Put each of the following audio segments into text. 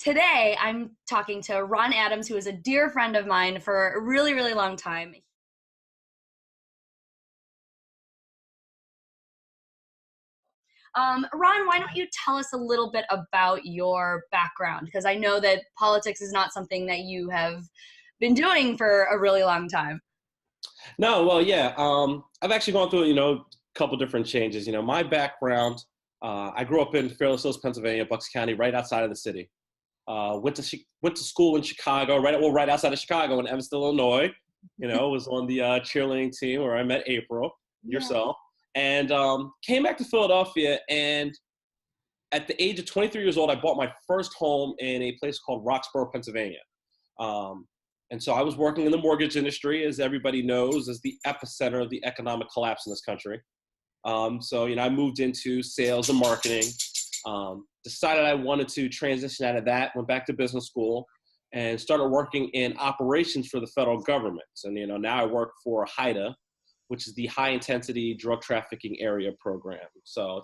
Today, I'm talking to Ron Adams, who is a dear friend of mine for a really, really long time. Ron, why don't you tell us a little bit about your background? Because I know that politics is not something that you have been doing for a really long time. No, well, yeah. I've actually gone through, a couple different changes. My background, I grew up in Fairless Hills, Pennsylvania, Bucks County, right outside of the city. Went to school in Chicago, right outside of Chicago in Evansville, Illinois. Was on the cheerleading team where I met Apryl, Yeah. yourself, and came back to Philadelphia. And at the age of 23 years old, I bought my first home in a place called Roxborough, Pennsylvania. Um, and so I was working in the mortgage industry, as everybody knows, as the epicenter of the economic collapse in this country. I moved into sales and marketing, decided I wanted to transition out of that, went back to business school, and started working in operations for the federal government. And, now I work for HIDTA, which is the High Intensity Drug Trafficking Area Program. So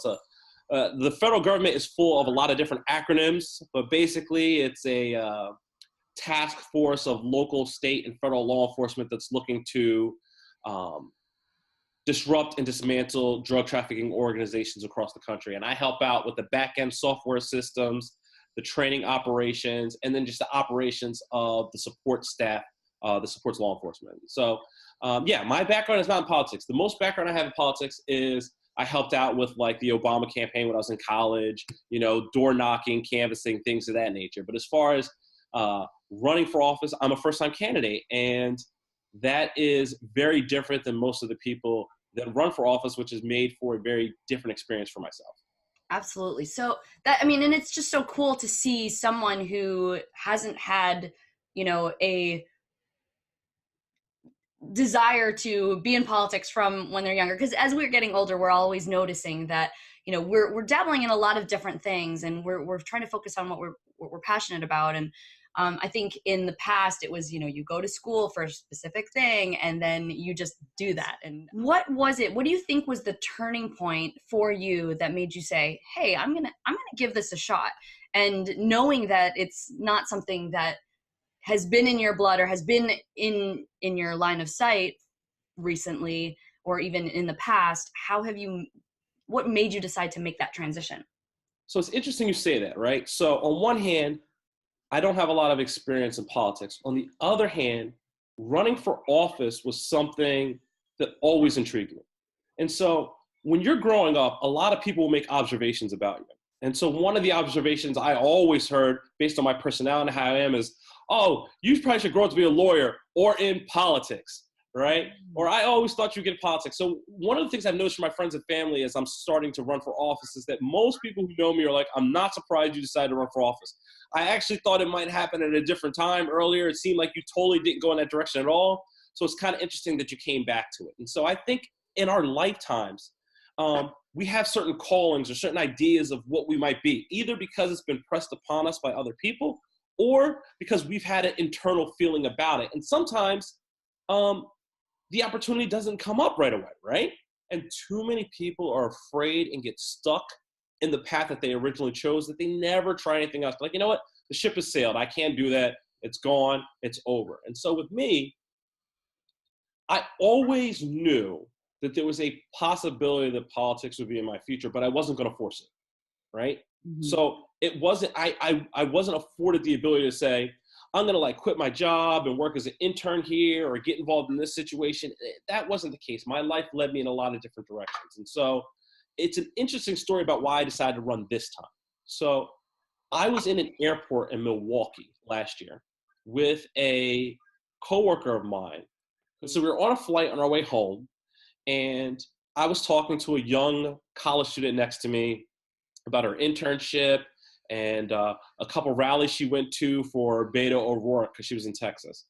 the federal government is full of a lot of different acronyms, but basically it's a task force of local, state, and federal law enforcement that's looking to disrupt and dismantle drug trafficking organizations across the country. And I help out with the back-end software systems, the training operations, and then just the operations of the support staff that supports law enforcement. So, my background is not in politics. The most background I have in politics is I helped out with like the Obama campaign when I was in college, door knocking, canvassing, things of that nature. But as far as running for office, I'm a first-time candidate, and that is very different than most of the people that run for office, which is made for a very different experience for myself. Absolutely. So and it's just so cool to see someone who hasn't had, a desire to be in politics from when they're younger. Because as we're getting older, we're always noticing that, we're dabbling in a lot of different things, and we're trying to focus on what we're passionate about. And I think in the past it was, you go to school for a specific thing and then you just do that. And what do you think was the turning point for you that made you say, hey, I'm gonna give this a shot? And knowing that it's not something that has been in your blood or has been in your line of sight recently or even in the past, what made you decide to make that transition? So it's interesting you say that, right? So on one hand, I don't have a lot of experience in politics. On the other hand, running for office was something that always intrigued me. And so when you're growing up, a lot of people will make observations about you. And so one of the observations I always heard based on my personality and how I am is, oh, you probably should grow up to be a lawyer or in politics, right? Or I always thought you'd get in politics. So one of the things I've noticed from my friends and family as I'm starting to run for office is that most people who know me are like, I'm not surprised you decided to run for office. I actually thought it might happen at a different time earlier. It seemed like you totally didn't go in that direction at all. So it's kind of interesting that you came back to it. And so I think in our lifetimes, we have certain callings or certain ideas of what we might be, either because it's been pressed upon us by other people or because we've had an internal feeling about it. And sometimes the opportunity doesn't come up right away, right? And too many people are afraid and get stuck in the path that they originally chose that they never try anything else. Like, you know what? The ship has sailed. I can't do that. It's gone. It's over. And so with me, I always knew that there was a possibility that politics would be in my future, but I wasn't going to force it, right? Mm-hmm. So it wasn't, I wasn't afforded the ability to say, I'm going to like quit my job and work as an intern here or get involved in this situation. That wasn't the case. My life led me in a lot of different directions. And so it's an interesting story about why I decided to run this time. So I was in an airport in Milwaukee last year with a coworker of mine. So we were on a flight on our way home, and I was talking to a young college student next to me about her internship and a couple rallies she went to for Beto O'Rourke because she was in Texas.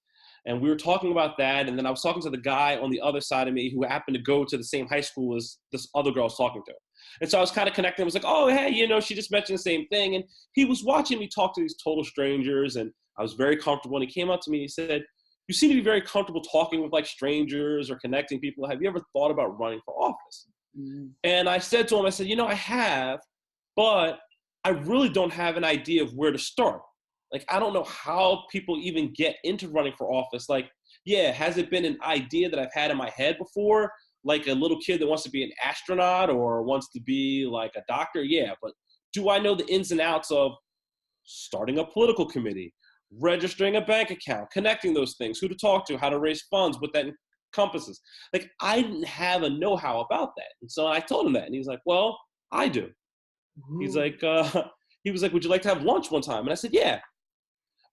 And we were talking about that, and then I was talking to the guy on the other side of me who happened to go to the same high school as this other girl I was talking to. And so I was kind of connecting. I was like, oh, hey, she just mentioned the same thing. And he was watching me talk to these total strangers, and I was very comfortable. And he came up to me and he said, you seem to be very comfortable talking with like strangers or connecting people. Have you ever thought about running for office? Mm-hmm. And I said to him, I have, but I really don't have an idea of where to start. Like, I don't know how people even get into running for office. Like, yeah, has it been an idea that I've had in my head before? Like a little kid that wants to be an astronaut or wants to be like a doctor? Yeah, but do I know the ins and outs of starting a political committee, registering a bank account, connecting those things, who to talk to, how to raise funds, what that encompasses? Like, I didn't have a know-how about that. And so I told him that, and he's like, well, I do. He's Ooh. like, he was like, would you like to have lunch one time? And I said, yeah.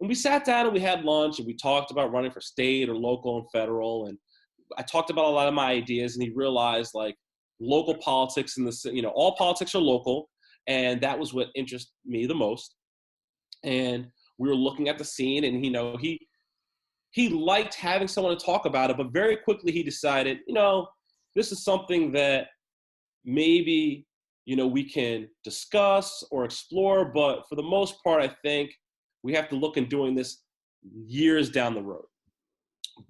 And we sat down and we had lunch and we talked about running for state or local and federal. And I talked about a lot of my ideas, and he realized like local politics in the, all politics are local. And that was what interested me the most. And we were looking at the scene, and he liked having someone to talk about it, but very quickly he decided, this is something that maybe, we can discuss or explore, but for the most part, I think we have to look in doing this years down the road.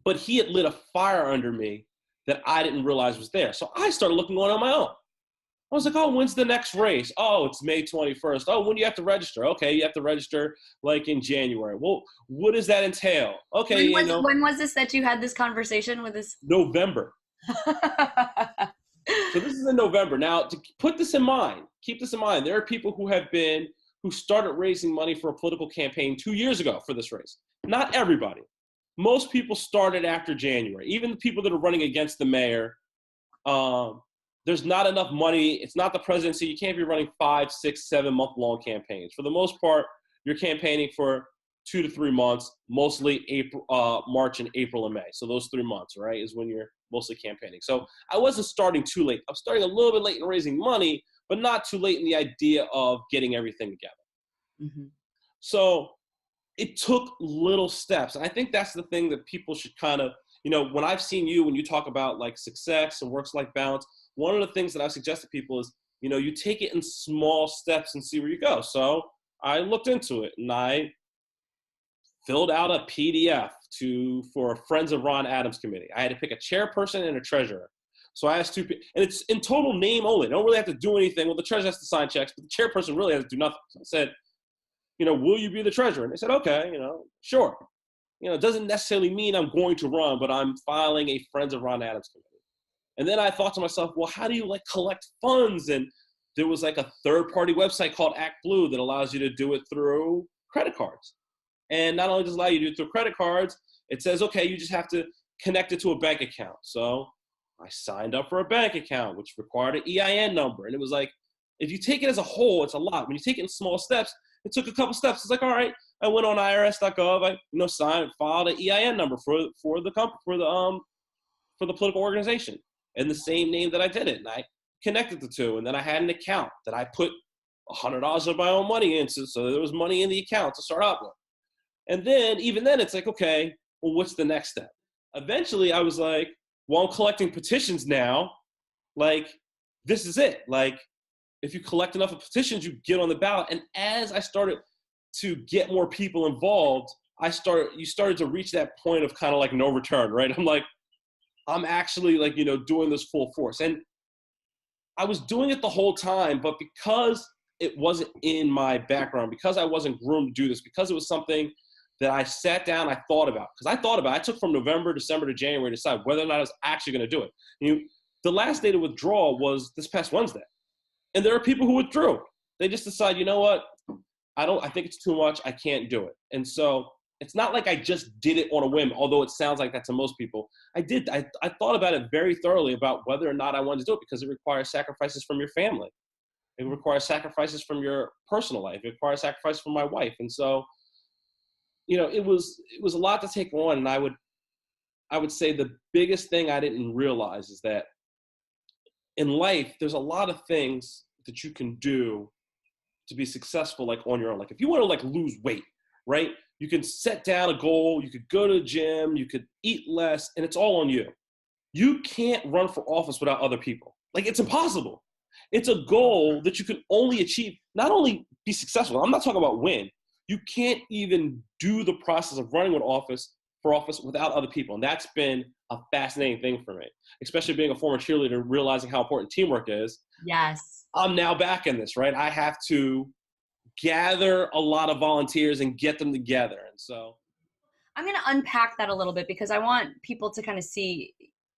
But he had lit a fire under me that I didn't realize was there. So I started looking on my own. I was like, oh, when's the next race? Oh, it's May 21st. Oh, when do you have to register? Okay, you have to register like in January. Well, what does that entail? Okay, When was this that you had this conversation with this? November. So this is in November. Now, to put this in mind, keep this in mind, there are people who started raising money for a political campaign 2 years ago for this race. Not everybody. Most people started after January. Even the people that are running against the mayor, there's not enough money. It's not the presidency. You can't be running 5, 6, 7 month-long campaigns. For the most part, you're campaigning for 2 to 3 months, mostly March and April and May. So those 3 months, right, is when you're mostly campaigning. So I wasn't starting too late. I'm starting a little bit late in raising money, but not too late in the idea of getting everything together. Mm-hmm. So it took little steps. And I think that's the thing that people should kind of, when I've seen you, when you talk about like success and work-life balance, one of the things that I suggest to people is, you take it in small steps and see where you go. So I looked into it and I filled out a PDF for Friends of Ron Adams committee. I had to pick a chairperson and a treasurer. So I asked two people, and it's in total name only. They don't really have to do anything. Well, the treasurer has to sign checks, but the chairperson really has to do nothing. So I said, will you be the treasurer? And they said, okay, sure. It doesn't necessarily mean I'm going to run, but I'm filing a Friends of Ron Adams committee. And then I thought to myself, well, how do you collect funds? And there was a third-party website called ActBlue that allows you to do it through credit cards. And not only does it allow you to do it through credit cards, it says, okay, you just have to connect it to a bank account. So I signed up for a bank account, which required an EIN number. And it was like, if you take it as a whole, it's a lot. When you take it in small steps, it took a couple steps. It's like, all right, I went on irs.gov, I filed an EIN number for the political organization and the same name that I did it. And I connected the two. And then I had an account that I put $100 of my own money into. So there was money in the account to start out with. And then, even then, it's like, okay, well, what's the next step? Eventually, I was like, well, I'm collecting petitions now. This is it. If you collect enough of petitions, you get on the ballot. And as I started to get more people involved, you started to reach that point of kind of no return, right? I'm actually doing this full force. And I was doing it the whole time, but because it wasn't in my background, because I wasn't groomed to do this, because it was something that I sat down, I thought about. I took from November, December to January to decide whether or not I was actually going to do it. The last day to withdraw was this past Wednesday. And there are people who withdrew. They just decide, you know what? I think it's too much. I can't do it. And so it's not like I just did it on a whim, although it sounds like that to most people. I thought about it very thoroughly about whether or not I wanted to do it, because it requires sacrifices from your family. It requires sacrifices from your personal life. It requires sacrifices from my wife. And so, it was a lot to take on. And I would say the biggest thing I didn't realize is that in life, there's a lot of things that you can do to be successful, on your own. If you want to lose weight, right? You can set down a goal, you could go to the gym, you could eat less, and it's all on you. You can't run for office without other people. It's impossible. It's a goal that you can only achieve, not only be successful, I'm not talking about win. You can't even do the process of running for office without other people. And that's been a fascinating thing for me, especially being a former cheerleader, realizing how important teamwork is. Yes. I'm now back in this, right? I have to gather a lot of volunteers and get them together. And so I'm going to unpack that a little bit because I want people to kind of see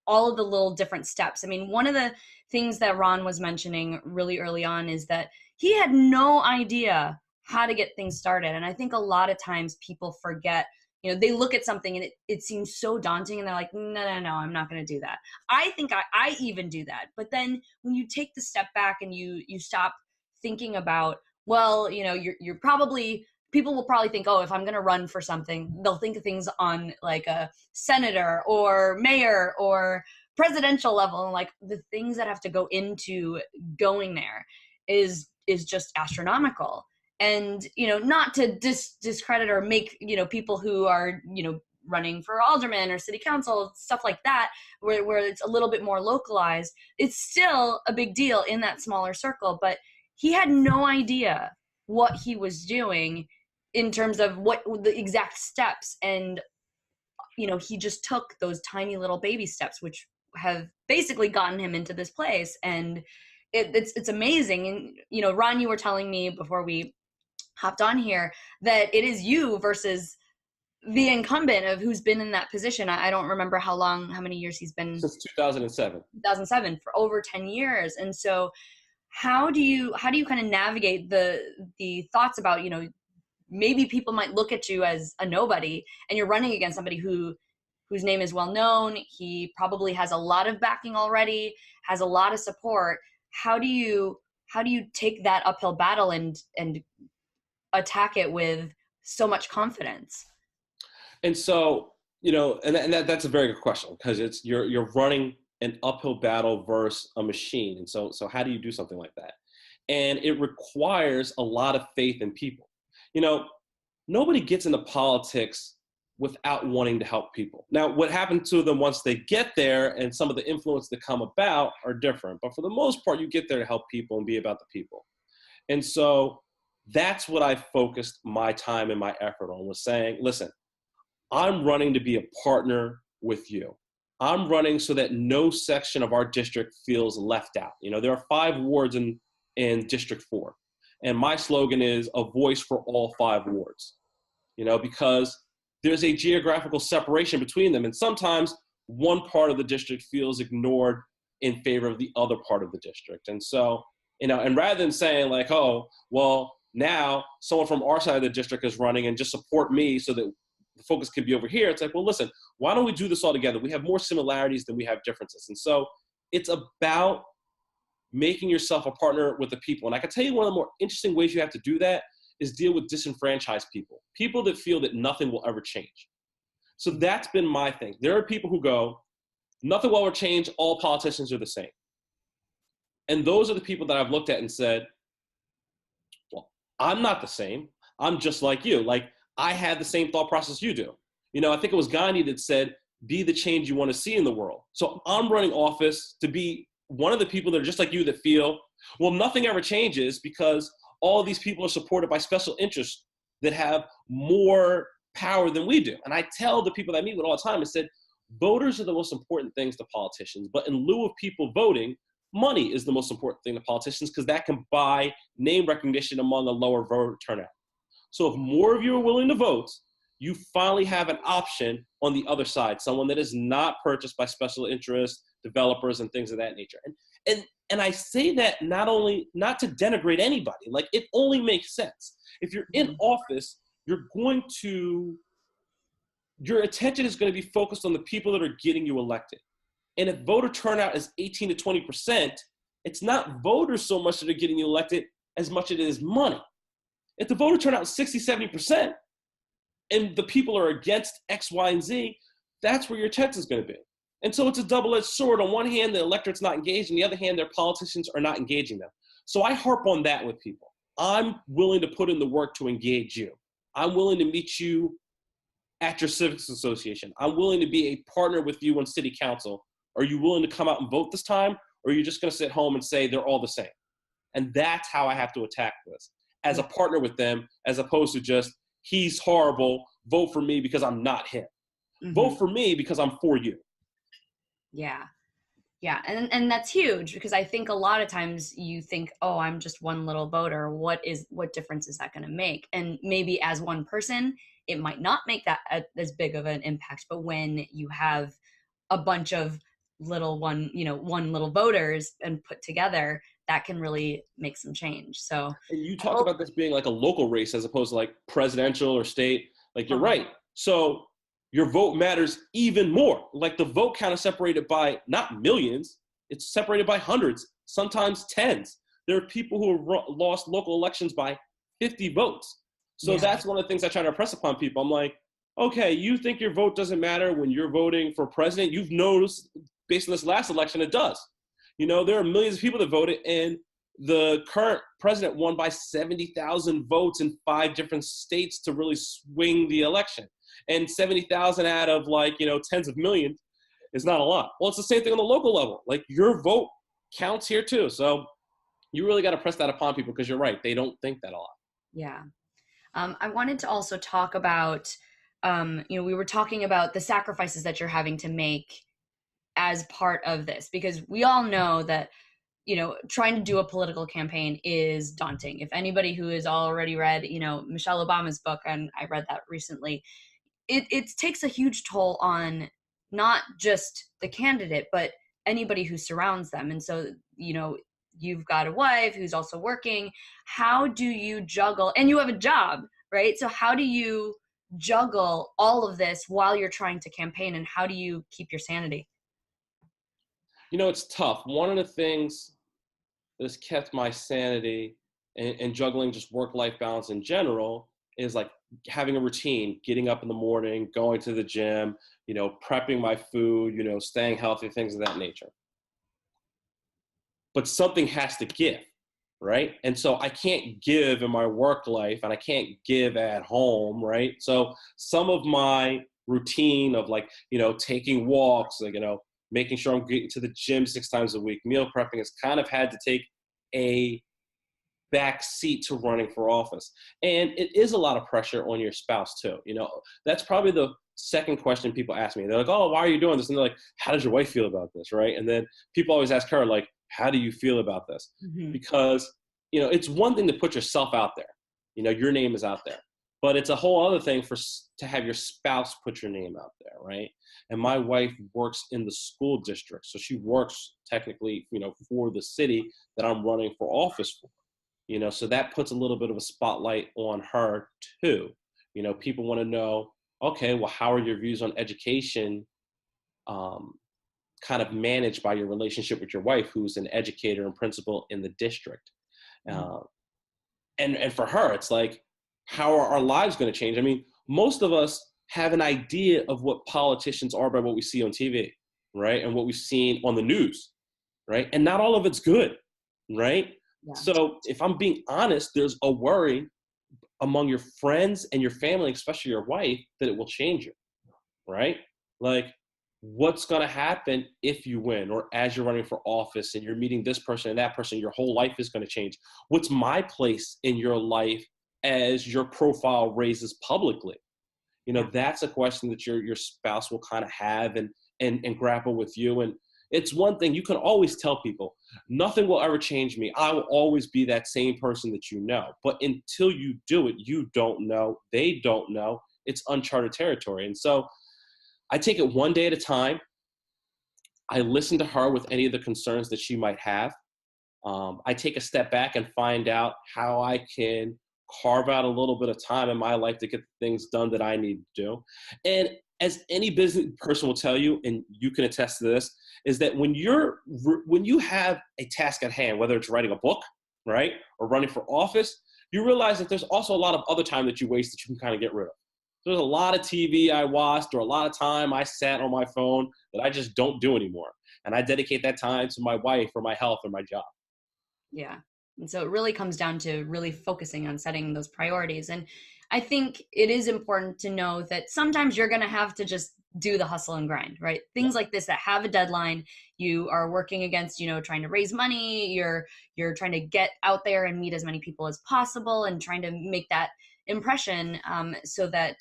all of the little different steps. I mean, one of the things that Ron was mentioning really early on is that he had no idea how to get things started. And I think a lot of times people forget, you know, they look at something and it seems so daunting and they're like, no, I'm not going to do that. I think I even do that. But then when you take the step back and you stop thinking about, well, you know, you're probably, people will probably think, oh, if I'm going to run for something, they'll think of things on like a senator or mayor or presidential level. And like the things that have to go into going there is just astronomical. And, you know, not to discredit or make, you know, people who are, you know, running for alderman or city council, stuff like that, where it's a little bit more localized, it's still a big deal in that smaller circle. But he had no idea what he was doing in terms of what the exact steps. And, you know, he just took those tiny little baby steps, which have basically gotten him into this place. And it's amazing. And, you know, Ron, you were telling me before we hopped on here that it is you versus the incumbent of who's been in that position. I don't remember how many years he's been. Since 2007. 2007, for over 10 years. And so how do you kind of navigate the thoughts about, you know, maybe people might look at you as a nobody and you're running against somebody whose name is well known. He probably has a lot of backing already, has a lot of support. How do you take that uphill battle and attack it with so much confidence? And so, you know, and that's a very good question, because it's you're running an uphill battle versus a machine. And so how do you do something like that? And it requires a lot of faith in people. You know, nobody gets into politics without wanting to help people. Now, what happened to them once they get there and some of the influence that come about are different. But for the most part, you get there to help people and be about the people. And so that's what I focused my time and my effort on, was saying, listen, I'm running to be a partner with you. I'm running so that no section of our district feels left out. You know, there are 5 wards in District 4. And my slogan is a voice for all 5 wards, you know, because there's a geographical separation between them. And sometimes one part of the district feels ignored in favor of the other part of the district. And so, you know, and rather than saying like, oh, well, now someone from our side of the district is running and just support me so that the focus can be over here. It's like, well, listen, why don't we do this all together? We have more similarities than we have differences. And so it's about making yourself a partner with the people. And I can tell you one of the more interesting ways you have to do that is deal with disenfranchised people, people that feel that nothing will ever change. So that's been my thing. There are people who go, nothing will ever change, all politicians are the same. And those are the people that I've looked at and said, well, I'm not the same. I'm just like you. Like, I had the same thought process you do. You know, I think it was Gandhi that said, be the change you want to see in the world. So I'm running office to be one of the people that are just like you that feel, well, nothing ever changes because all of these people are supported by special interests that have more power than we do. And I tell the people that I meet with all the time, I said, voters are the most important things to politicians, but in lieu of people voting, money is the most important thing to politicians because that can buy name recognition among a lower voter turnout. So if more of you are willing to vote, you finally have an option on the other side, someone that is not purchased by special interests, developers, and things of that nature. And I say that not to denigrate anybody, like it only makes sense. If you're in office, your attention is going to be focused on the people that are getting you elected. And if voter turnout is 18 to 20%, it's not voters so much that are getting you elected as much as it is money. If the voter turnout is 60, 70%, and the people are against X, Y, and Z, that's where your attention is going to be. And so it's a double-edged sword. On one hand, the electorate's not engaged. On the other hand, their politicians are not engaging them. So I harp on that with people. I'm willing to put in the work to engage you. I'm willing to meet you at your civics association. I'm willing to be a partner with you on city council. Are you willing to come out and vote this time? Or are you just going to sit home and say they're all the same? And that's how I have to attack this, as a partner with them, as opposed to just, he's horrible, vote for me because I'm not him. Mm-hmm. Vote for me because I'm for you. Yeah. Yeah, and that's huge because I think a lot of times you think, oh, I'm just one little voter. What difference is that going to make? And maybe as one person, it might not make that as big of an impact. But when you have a bunch of one little voters and put together, that can really make some change. So, And you talk oh, about this being like a local race as opposed to like presidential or state. Like you're right. So your vote matters even more. Like the vote count is separated by not millions, it's separated by hundreds, sometimes tens. There are people who have lost local elections by 50 votes. So yeah, that's one of the things I try to impress upon people. I'm like, okay, you think your vote doesn't matter when you're voting for president? You've noticed based on this last election, it does. You know, there are millions of people that voted, and the current president won by 70,000 votes in 5 different states to really swing the election. And 70,000 out of tens of millions is not a lot. Well, it's the same thing on the local level. Like your vote counts here too. So you really got to press that upon people because you're right. They don't think that a lot. yeah. I wanted to also talk about, we were talking about the sacrifices that you're having to make as part of this, because we all know that, trying to do a political campaign is daunting. If anybody who has already read, Michelle Obama's book, and I read that recently, it takes a huge toll on not just the candidate, but anybody who surrounds them. And so, you've got a wife who's also working. How do you juggle, and you have a job, right? So how do you juggle all of this while you're trying to campaign, and how do you keep your sanity? You know, it's tough. One of the things that has kept my sanity and juggling just work-life balance in general is like having a routine, getting up in the morning, going to the gym, prepping my food, staying healthy, things of that nature. But something has to give, right? And so I can't give in my work life and I can't give at home, right? So some of my routine of taking walks, making sure I'm getting to the gym 6 times a week, meal prepping has kind of had to take a back seat to running for office. And it is a lot of pressure on your spouse too. That's probably the second question people ask me. They're like, oh, why are you doing this? And they're like, how does your wife feel about this? Right. And then people always ask her, like, how do you feel about this? Mm-hmm. Because, it's one thing to put yourself out there, your name is out there, but it's a whole other thing to have your spouse put your name out there. Right. And my wife works in the school district. So she works technically, for the city that I'm running for office for. So that puts a little bit of a spotlight on her too. People want to know, okay, well, how are your views on education kind of managed by your relationship with your wife, who's an educator and principal in the district? Mm-hmm. And for her, it's like, how are our lives going to change? I mean, most of us have an idea of what politicians are by what we see on TV, right? And what we've seen on the news, right? And not all of it's good, right? Yeah. So if I'm being honest, there's a worry among your friends and your family, especially your wife, that it will change you, right? Like, what's going to happen if you win, or as you're running for office and you're meeting this person and that person, your whole life is going to change. What's my place in your life as your profile raises publicly? That's a question that your spouse will kind of have and grapple with you. And it's one thing you can always tell people, nothing will ever change me. I will always be that same person that you know. But until you do it, you don't know. They don't know. It's uncharted territory. And so I take it one day at a time. I listen to her with any of the concerns that she might have. I take a step back and find out how I can carve out a little bit of time in my life to get the things done that I need to do. And as any business person will tell you, and you can attest to this, is that when you have a task at hand, whether it's writing a book, right, or running for office, you realize that there's also a lot of other time that you waste that you can kind of get rid of. There's a lot of TV I watched, or a lot of time I sat on my phone that I just don't do anymore. And I dedicate that time to my wife or my health or my job. Yeah. And so it really comes down to really focusing on setting those priorities. And I think it is important to know that sometimes you're going to have to just do the hustle and grind, right? Yeah. Things like this that have a deadline, you are working against, trying to raise money, you're trying to get out there and meet as many people as possible and trying to make that impression, so that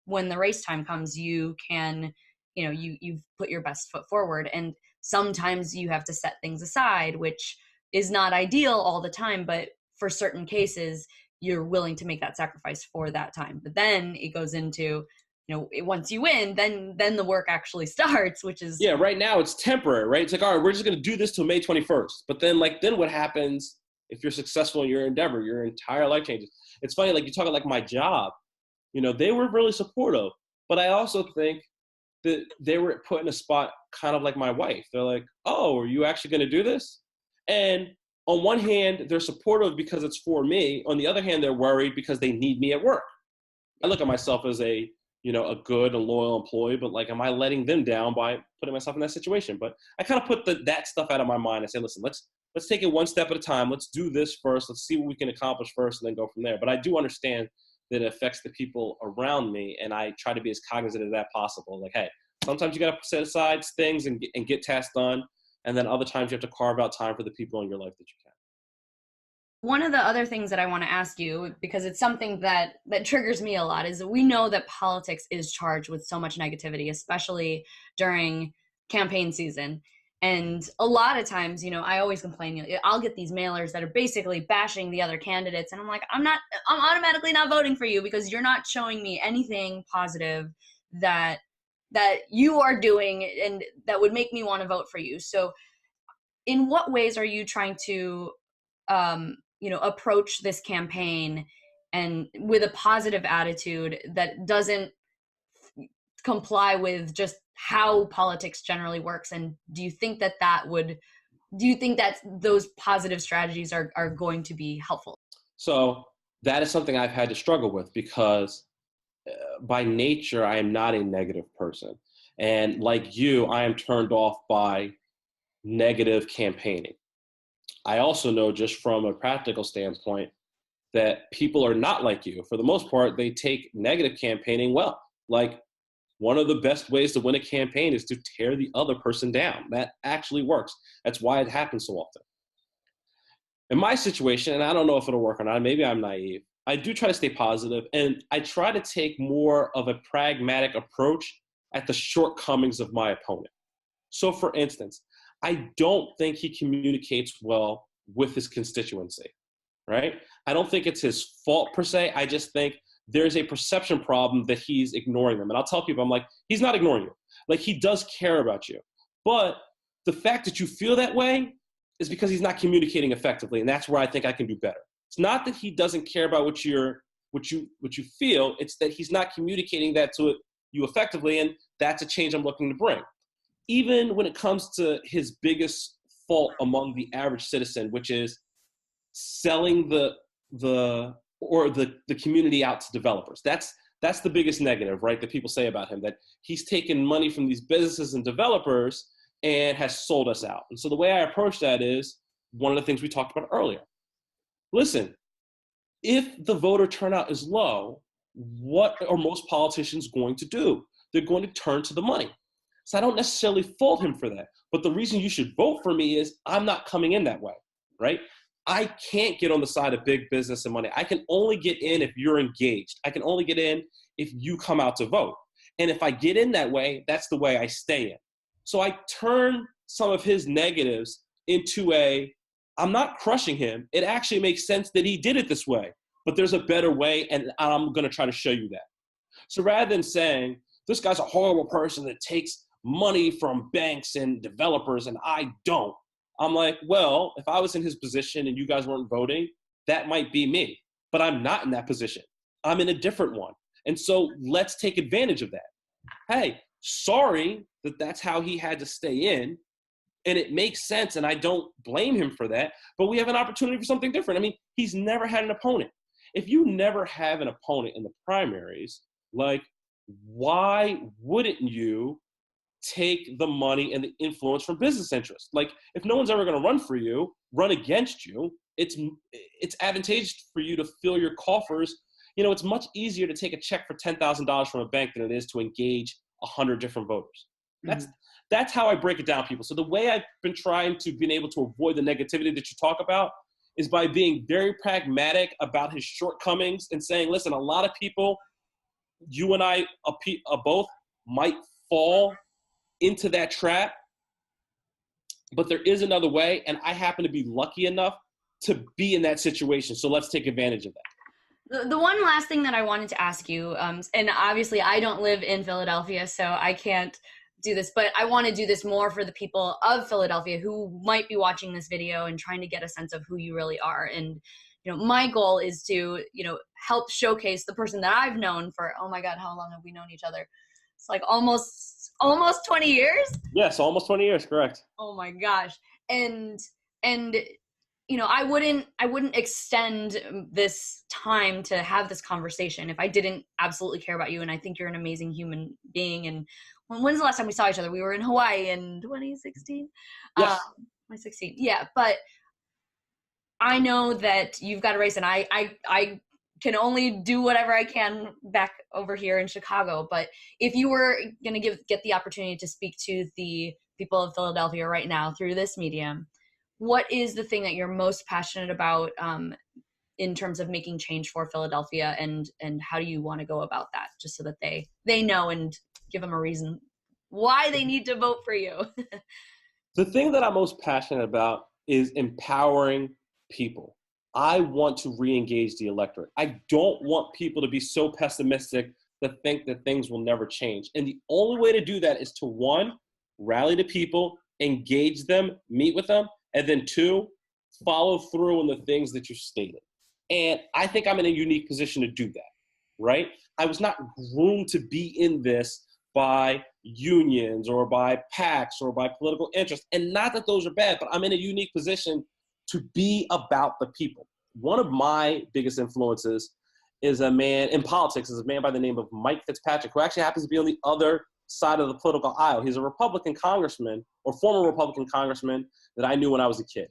when the race time comes, you can, you've put your best foot forward. And sometimes you have to set things aside, which is not ideal all the time, but for certain cases, you're willing to make that sacrifice for that time. But then it goes into, once you win, then the work actually starts, which is. Yeah, right now it's temporary, right? It's like, all right, we're just going to do this till May 21st. But then what happens if you're successful in your endeavor? Your entire life changes. It's funny, like you talk about like my job, they were really supportive. But I also think that they were put in a spot kind of like my wife. They're like, oh, are you actually going to do this? And on one hand, they're supportive because it's for me. On the other hand, they're worried because they need me at work. I look at myself as a good and loyal employee, but like, am I letting them down by putting myself in that situation? But I kind of put that stuff out of my mind. I say, listen, let's take it one step at a time. Let's do this first. Let's see what we can accomplish first and then go from there. But I do understand that it affects the people around me. And I try to be as cognizant of that possible. Like, hey, sometimes you got to set aside things and get tasks done. And then other times you have to carve out time for the people in your life that you can. One of the other things that I want to ask you, because it's something that triggers me a lot, is we know that politics is charged with so much negativity, especially during campaign season. And a lot of times, I always complain, I'll get these mailers that are basically bashing the other candidates. And I'm like, I'm automatically not voting for you because you're not showing me anything positive that you are doing and that would make me want to vote for you. So in what ways are you trying to, approach this campaign and with a positive attitude that doesn't comply with just how politics generally works? And do you think that those positive strategies are going to be helpful? So that is something I've had to struggle with because by nature, I am not a negative person. And like you, I am turned off by negative campaigning. I also know just from a practical standpoint that people are not like you. For the most part, they take negative campaigning well. Like one of the best ways to win a campaign is to tear the other person down. That actually works. That's why it happens so often. In my situation, and I don't know if it'll work or not, maybe I'm naive, I do try to stay positive and I try to take more of a pragmatic approach at the shortcomings of my opponent. So for instance, I don't think he communicates well with his constituency, right? I don't think it's his fault per se. I just think there's a perception problem that he's ignoring them. And I'll tell people, I'm like, he's not ignoring you. Like he does care about you. But the fact that you feel that way is because he's not communicating effectively. And that's where I think I can do better. It's not that he doesn't care about what you feel. It's that he's not communicating that to you effectively. And that's a change I'm looking to bring. Even when it comes to his biggest fault among the average citizen, which is selling the community out to developers. That's the biggest negative, right, that people say about him, that he's taken money from these businesses and developers and has sold us out. And so the way I approach that is one of the things we talked about earlier. Listen, if the voter turnout is low, what are most politicians going to do? They're going to turn to the money. So I don't necessarily fault him for that. But the reason you should vote for me is I'm not coming in that way, right? I can't get on the side of big business and money. I can only get in if you're engaged. I can only get in if you come out to vote. And if I get in that way, that's the way I stay in. So I turn some of his negatives into I'm not crushing him. It actually makes sense that he did it this way, but there's a better way, and I'm going to try to show you that. So rather than saying, this guy's a horrible person that takes money from banks and developers and I don't, I'm like, well, if I was in his position and you guys weren't voting, that might be me. But I'm not in that position. I'm in a different one. And so let's take advantage of that. Hey, sorry that that's how he had to stay in. And it makes sense. And I don't blame him for that. But we have an opportunity for something different. I mean, he's never had an opponent. If you never have an opponent in the primaries, like, why wouldn't you take the money and the influence from business interests? Like, if no one's ever going to run against you, it's advantageous for you to fill your coffers. It's much easier to take a check for $10,000 from a bank than it is to engage 100 different voters. That's how I break it down, people. So the way I've been trying to be able to avoid the negativity that you talk about is by being very pragmatic about his shortcomings and saying, listen, a lot of people, you and I both might fall into that trap, but there is another way, and I happen to be lucky enough to be in that situation. So let's take advantage of that. The one last thing that I wanted to ask you, and obviously I don't live in Philadelphia, so I can't do this, but I want to do this more for the people of Philadelphia who might be watching this video and trying to get a sense of who you really are. And, my goal is to, help showcase the person that I've known for, oh my God, how long have we known each other? It's like almost 20 years. Yes, almost 20 years, correct. Oh my gosh. And I wouldn't extend this time to have this conversation if I didn't absolutely care about you. And I think you're an amazing human being. And when's the last time we saw each other? We were in Hawaii in 2016. Yes. 2016. Yeah. But I know that you've got a race, and I can only do whatever I can back over here in Chicago. But if you were going to get the opportunity to speak to the people of Philadelphia right now through this medium, what is the thing that you're most passionate about in terms of making change for Philadelphia, and how do you want to go about that, just so that they know and give them a reason why they need to vote for you? The thing that I'm most passionate about is empowering people. I want to re-engage the electorate. I don't want people to be so pessimistic to think that things will never change. And the only way to do that is to, one, rally the people, engage them, meet with them, and then two, follow through on the things that you stated. And I think I'm in a unique position to do that, right? I was not groomed to be in this by unions or by PACs or by political interests. And not that those are bad, but I'm in a unique position to be about the people. One of my biggest influences is a man in politics, is a man by the name of Mike Fitzpatrick, who actually happens to be on the other side of the political aisle. He's a Republican congressman, or former Republican congressman, that I knew when I was a kid.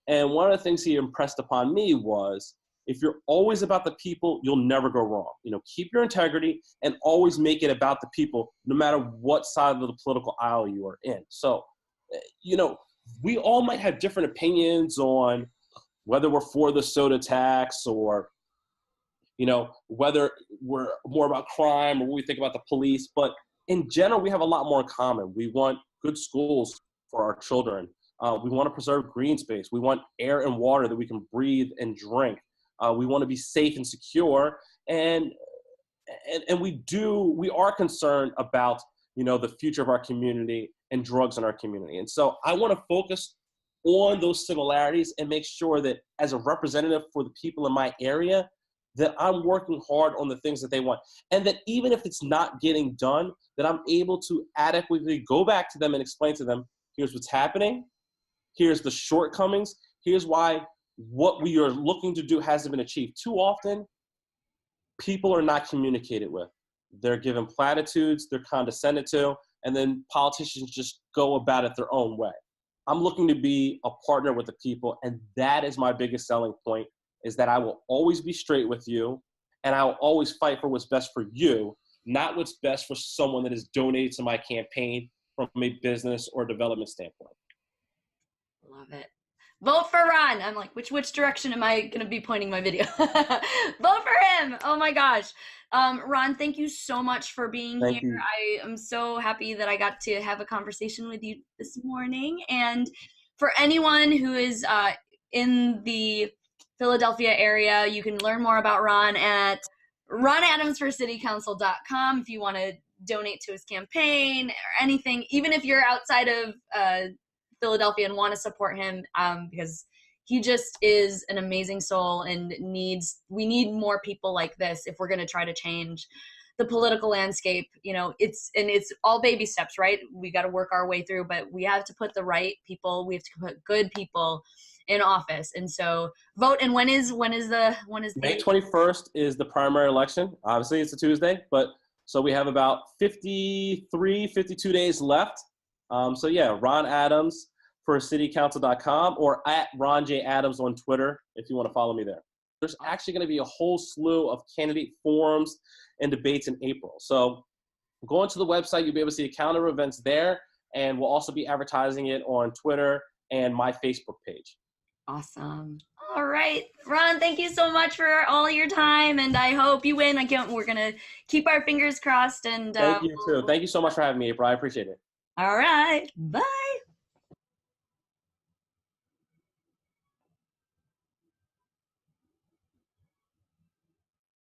And one of the things he impressed upon me was, if you're always about the people, you'll never go wrong. Keep your integrity and always make it about the people, no matter what side of the political aisle you are in. So, we all might have different opinions on whether we're for the soda tax or, whether we're more about crime or what we think about the police. But in general, we have a lot more in common. We want good schools for our children. We want to preserve green space. We want air and water that we can breathe and drink. We want to be safe and secure. And we are concerned about, the future of our community and drugs in our community. And so I want to focus on those similarities and make sure that as a representative for the people in my area, that I'm working hard on the things that they want. And that even if it's not getting done, that I'm able to adequately go back to them and explain to them, here's what's happening, here's the shortcomings, here's why what we are looking to do hasn't been achieved. Too often, people are not communicated with. They're given platitudes, they're condescended to, and then politicians just go about it their own way. I'm looking to be a partner with the people, and that is my biggest selling point, is that I will always be straight with you, and I will always fight for what's best for you, not what's best for someone that is donated to my campaign from a business or development standpoint. Love it. Vote for Ron. I'm like, which direction am I going to be pointing my video? Vote for him. Oh my gosh. Ron, thank you so much for being Thank here. you. I am so happy that I got to have a conversation with you this morning. And for anyone who is in the Philadelphia area, you can learn more about Ron at ronadamsforcitycouncil.com if you want to donate to his campaign or anything, even if you're outside of Philadelphia and want to support him, because he just is an amazing soul, and we need more people like this if we're going to try to change the political landscape. It's all baby steps, right? We got to work our way through, but we have to put the right people, we have to put good people in office. And so vote. And when is May 21st is the primary election. Obviously it's a Tuesday, but so we have about 52 days left. So yeah, Ron Adams for citycouncil.com, or at Ron J. Adams on Twitter if you want to follow me there. There's actually going to be a whole slew of candidate forums and debates in April. So go onto the website, you'll be able to see a calendar of events there, and we'll also be advertising it on Twitter and my Facebook page. Awesome. All right, Ron, thank you so much for all your time, and I hope you win. We're going to keep our fingers crossed. And thank you too. Thank you so much for having me, Apryl. I appreciate it. All right. Bye.